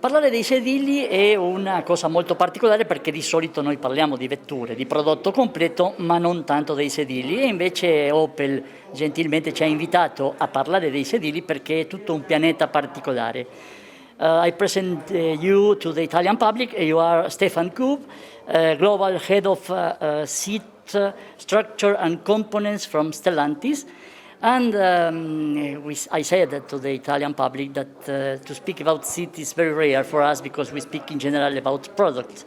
Parlare dei sedili è una cosa molto particolare perché di solito noi parliamo di vetture, di prodotto completo, ma non tanto dei sedili, e invece Opel gentilmente ci ha invitato a parlare dei sedili perché è tutto un pianeta particolare. I present you to the Italian public. You are Stephan Koob, Global Head of Seat Structure and Components from Stellantis. And I said to the Italian public that to speak about seat is very rare for us because we speak in general about products.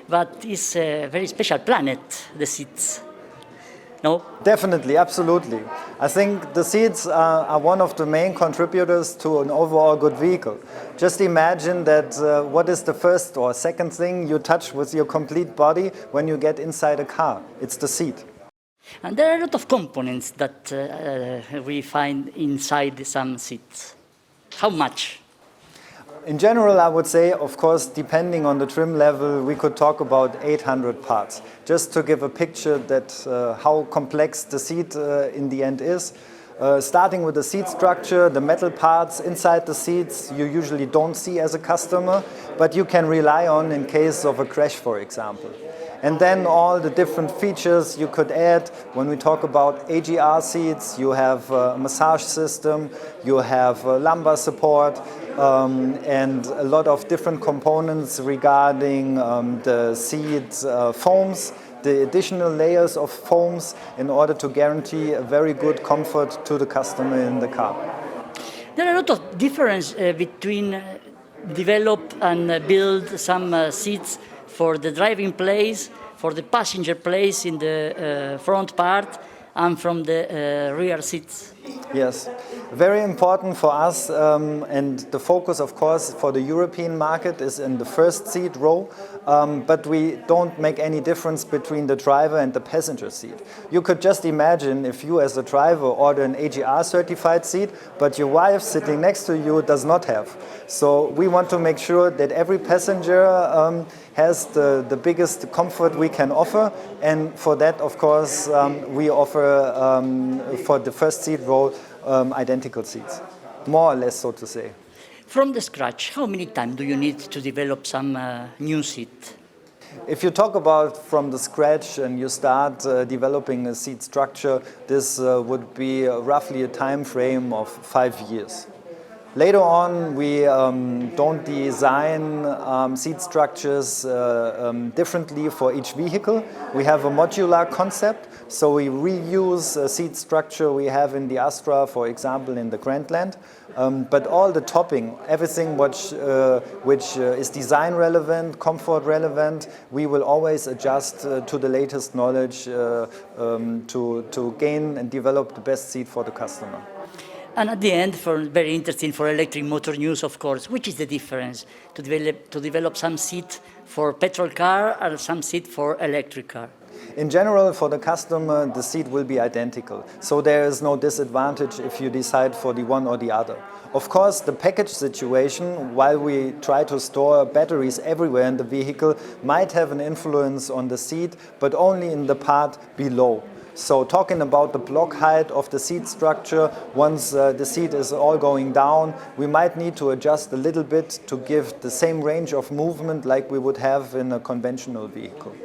But it's a very special planet, the seats. No? Definitely, absolutely. I think the seats are one of the main contributors to an overall good vehicle. Just imagine that what is the first or second thing you touch with your complete body when you get inside a car? It's the seat. And there are a lot of components that we find inside some seats. How much? In general, I would say, of course, depending on the trim level, we could talk about 800 parts. Just to give a picture that how complex the seat in the end is. Starting with the seat structure, the metal parts inside the seats you usually don't see as a customer, but you can rely on in case of a crash, for example. And then all the different features you could add. When we talk about AGR seats, you have a massage system, you have lumbar support, and a lot of different components regarding the seat foams, the additional layers of foams in order to guarantee a very good comfort to the customer in the car. There are a lot of difference between develop and build some seats for the driving place, for the passenger place in the front part, and from the rear seats. Yes, very important for us, and the focus, of course, for the European market is in the first seat row, but we don't make any difference between the driver and the passenger seat. You could just imagine if you as a driver order an AGR certified seat, but your wife sitting next to you does not have. So we want to make sure that every passenger has the biggest comfort we can offer, and for that, of course, we offer for the first seat row identical seats, more or less, so to say. From the scratch, how many times do you need to develop some new seat? If you talk about from the scratch and you start developing a seat structure, this would be roughly a time frame of 5 years. Later on, we don't design seat structures differently for each vehicle. We have a modular concept, so we reuse a seat structure we have in the Astra, for example, in the Grandland. But all the topping, everything which is design relevant, comfort relevant, we will always adjust to the latest knowledge to gain and develop the best seat for the customer. And at the end, very interesting for electric motor news, of course, which is the difference to develop some seat for petrol car and some seat for electric car? In general, for the customer, the seat will be identical. So there is no disadvantage if you decide for the one or the other. Of course, the package situation, while we try to store batteries everywhere in the vehicle, might have an influence on the seat, but only in the part below. So talking about the block height of the seat structure, once the seat is all going down, we might need to adjust a little bit to give the same range of movement like we would have in a conventional vehicle.